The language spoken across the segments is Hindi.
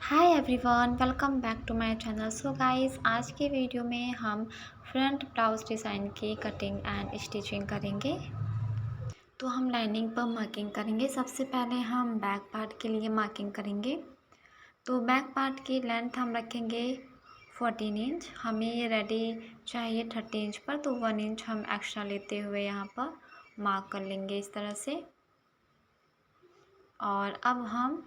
Hi everyone, welcome back to my channel. So guys, आज के वीडियो में हम फ्रंट ब्लाउज डिज़ाइन की कटिंग एंड स्टिचिंग करेंगे। तो हम लाइनिंग पर मार्किंग करेंगे। सबसे पहले हम बैक पार्ट के लिए मार्किंग करेंगे। तो बैक पार्ट की लेंथ हम रखेंगे 14 इंच। हमें ये रेडी चाहिए 30 इंच पर, तो 1 इंच हम एक्स्ट्रा लेते हुए यहाँ पर मार्क कर लेंगे इस तरह से। और अब हम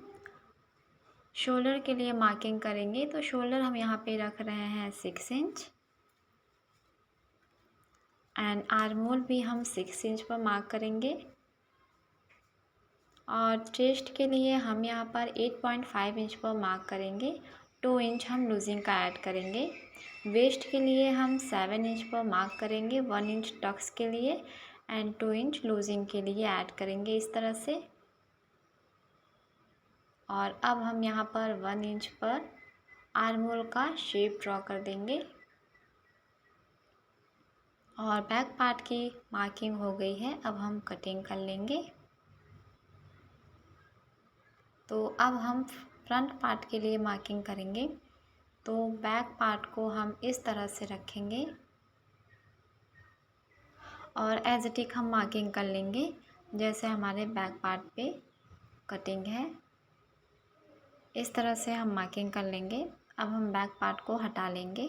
शोल्डर के लिए मार्किंग करेंगे। तो शोल्डर हम यहाँ पे रख रहे हैं 6 इंच एंड आर्म होल भी हम 6 इंच पर मार्क करेंगे। और चेस्ट के लिए हम यहाँ पर 8.5 इंच पर मार्क करेंगे। 2 इंच हम लूजिंग का ऐड करेंगे। वेस्ट के लिए हम 7 इंच पर मार्क करेंगे, 1 इंच टक्स के लिए एंड 2 इंच लूजिंग के लिए ऐड करेंगे इस तरह से। और अब हम यहाँ पर 1 इंच पर आर्म होल का शेप ड्रॉ कर देंगे। और बैक पार्ट की मार्किंग हो गई है, अब हम कटिंग कर लेंगे। तो अब हम फ्रंट पार्ट के लिए मार्किंग करेंगे। तो बैक पार्ट को हम इस तरह से रखेंगे और एज इट इज हम मार्किंग कर लेंगे जैसे हमारे बैक पार्ट पे कटिंग है। इस तरह से हम मार्किंग कर लेंगे। अब हम बैक पार्ट को हटा लेंगे।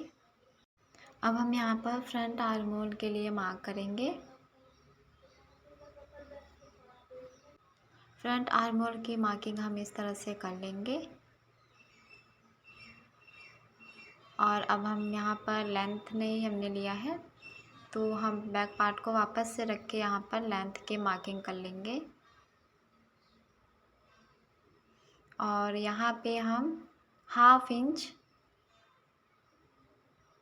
अब हम यहाँ पर फ्रंट आर्म होल के लिए मार्क करेंगे। फ्रंट आर्म होल की मार्किंग हम इस तरह से कर लेंगे। और अब हम यहाँ पर लेंथ नहीं हमने लिया है, तो हम बैक पार्ट को वापस से रख के यहाँ पर लेंथ की मार्किंग कर लेंगे। और यहाँ पे हम 1/2 इंच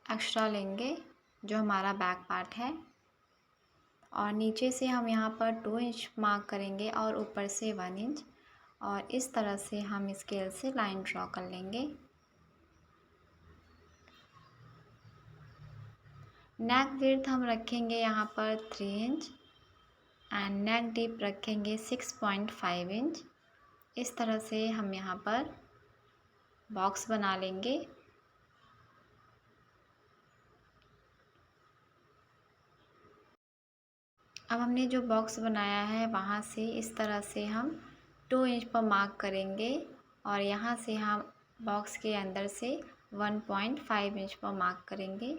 एक्स्ट्रा लेंगे जो हमारा बैक पार्ट है। और नीचे से हम यहाँ पर 2 इंच मार्क करेंगे और ऊपर से 1 इंच। और इस तरह से हम स्केल से लाइन ड्रॉ कर लेंगे। नेक विड्थ हम रखेंगे यहाँ पर 3 इंच एंड नेक डीप रखेंगे 6.5 इंच। इस तरह से हम यहाँ पर बॉक्स बना लेंगे। अब हमने जो बॉक्स बनाया है वहाँ से इस तरह से हम 2 इंच पर मार्क करेंगे और यहाँ से हम बॉक्स के अंदर से 1.5 इंच पर मार्क करेंगे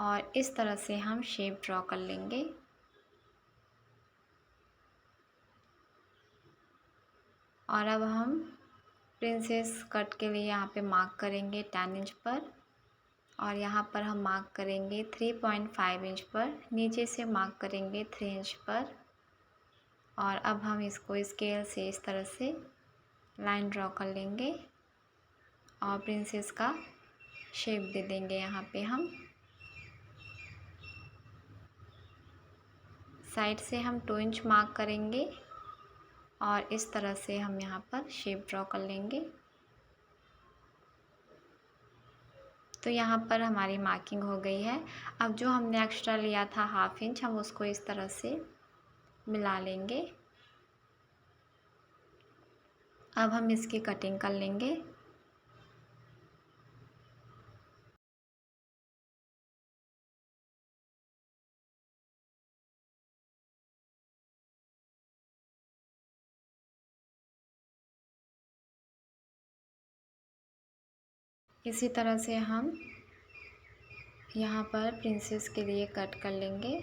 और इस तरह से हम शेप ड्रॉ कर लेंगे। और अब हम प्रिंसेस कट के लिए यहाँ पे मार्क करेंगे 10 इंच पर। और यहाँ पर हम मार्क करेंगे 3.5 इंच पर, नीचे से मार्क करेंगे 3 इंच पर। और अब हम इसको स्केल से इस तरह से लाइन ड्रॉ कर लेंगे और प्रिंसेस का शेप दे देंगे। यहाँ पे हम साइड से हम 2 इंच मार्क करेंगे और इस तरह से हम यहाँ पर शेप ड्रॉ कर लेंगे। तो यहाँ पर हमारी मार्किंग हो गई है। अब जो हमने एक्स्ट्रा लिया था 1/2 इंच, हम उसको इस तरह से मिला लेंगे। अब हम इसकी कटिंग कर लेंगे। इसी तरह से हम यहाँ पर प्रिंसेस के लिए कट कर लेंगे,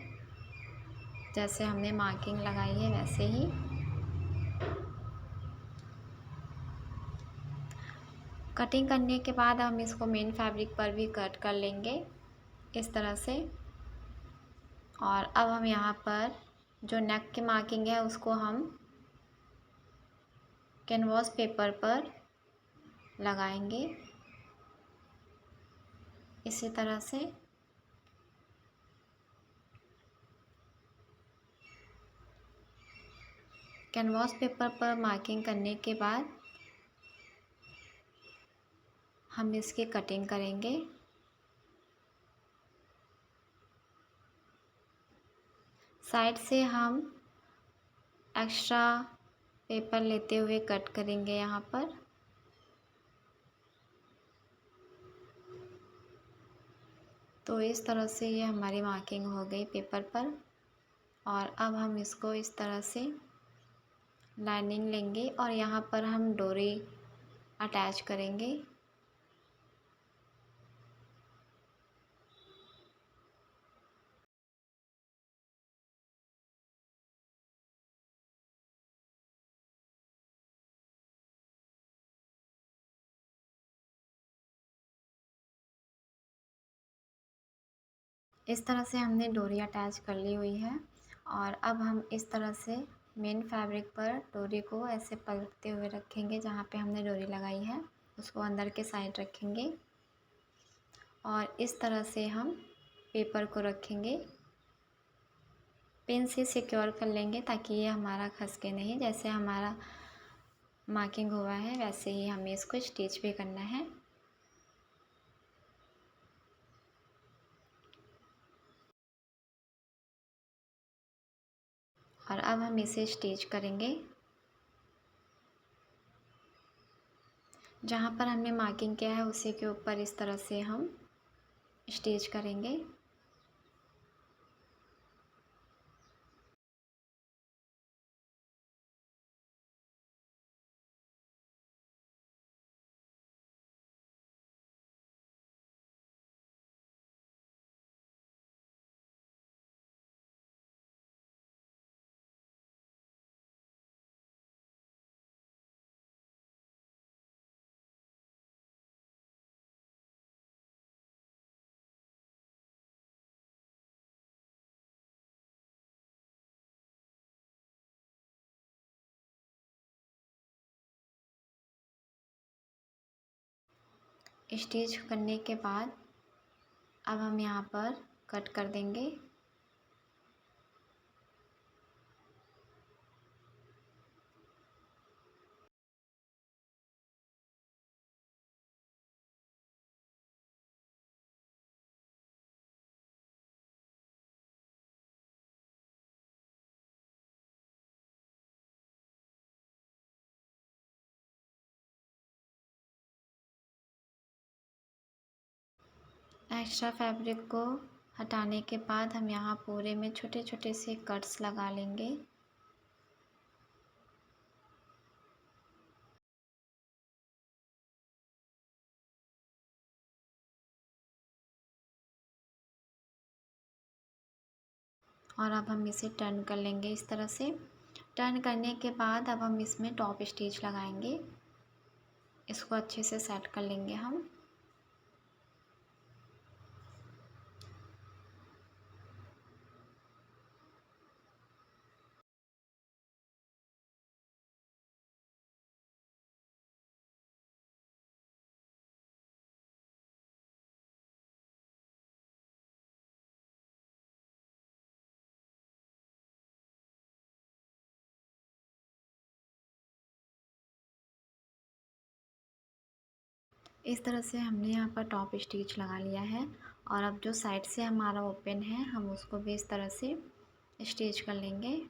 जैसे हमने मार्किंग लगाई है वैसे ही। कटिंग करने के बाद हम इसको मेन फैब्रिक पर भी कट कर लेंगे इस तरह से। और अब हम यहाँ पर जो नेक की मार्किंग है उसको हम कैनवास पेपर पर लगाएंगे इसी तरह से। कैनवास पेपर पर मार्किंग करने के बाद हम इसकी कटिंग करेंगे। साइड से हम एक्स्ट्रा पेपर लेते हुए कट करेंगे यहाँ पर। तो इस तरह से ये हमारी मार्किंग हो गई पेपर पर। और अब हम इसको इस तरह से लाइनिंग लेंगे और यहाँ पर हम डोरी अटैच करेंगे। इस तरह से हमने डोरी अटैच कर ली हुई है। और अब हम इस तरह से मेन फैब्रिक पर डोरी को ऐसे पलटते हुए रखेंगे, जहाँ पे हमने डोरी लगाई है उसको अंदर के साइड रखेंगे और इस तरह से हम पेपर को रखेंगे। पिन से सिक्योर कर लेंगे ताकि ये हमारा खसके नहीं। जैसे हमारा मार्किंग हुआ है वैसे ही हमें इसको स्टिच भी करना है। और अब हम इसे स्टिच करेंगे। जहाँ पर हमने मार्किंग किया है उसी के ऊपर इस तरह से हम स्टिच करेंगे। स्टिच करने के बाद अब हम यहाँ पर कट कर देंगे। एक्स्ट्रा फैब्रिक को हटाने के बाद हम यहाँ पूरे में छोटे छोटे से कट्स लगा लेंगे। और अब हम इसे टर्न कर लेंगे इस तरह से। टर्न करने के बाद अब हम इसमें टॉप स्टिच लगाएंगे। इसको अच्छे से सेट कर लेंगे हम। इस तरह से हमने यहाँ पर टॉप स्टिच लगा लिया है। और अब जो साइड से हमारा ओपन है हम उसको भी इस तरह से स्टिच कर लेंगे।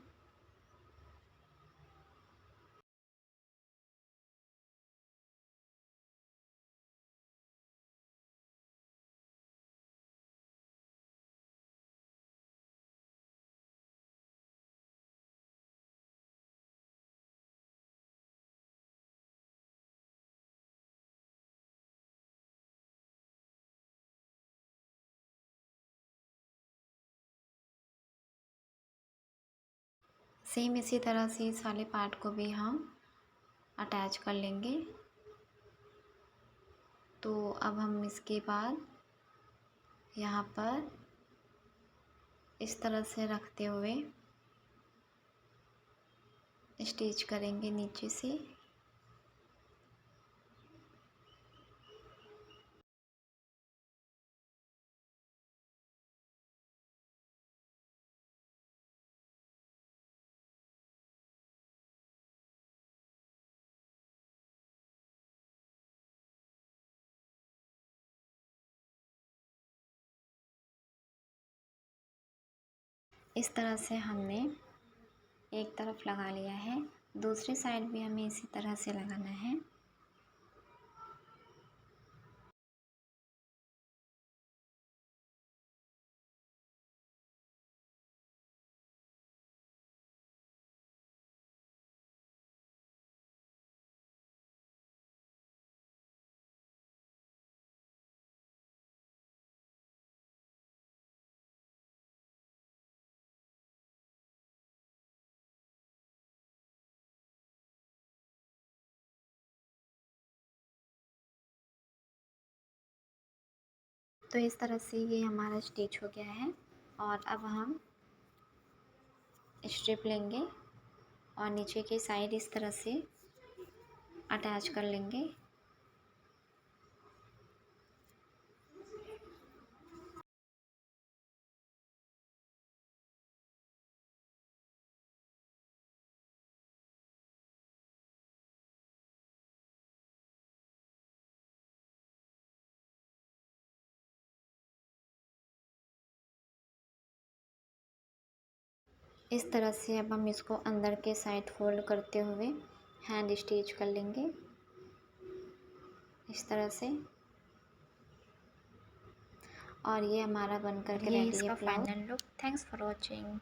सेम इसी तरह से इस वाले पार्ट को भी हम अटैच कर लेंगे। तो अब हम इसके बाद यहाँ पर इस तरह से रखते हुए स्टिच करेंगे नीचे से। इस तरह से हमने एक तरफ लगा लिया है, दूसरी साइड भी हमें इसी तरह से लगाना है। तो इस तरह से ये हमारा स्टिच हो गया है। और अब हम स्ट्रिप लेंगे और नीचे की साइड इस तरह से अटैच कर लेंगे। इस तरह से अब हम इसको अंदर के साइड फोल्ड करते हुए हैंड स्टिच कर लेंगे इस तरह से। और ये हमारा बनकर के रेडी है final look. Thanks for watching.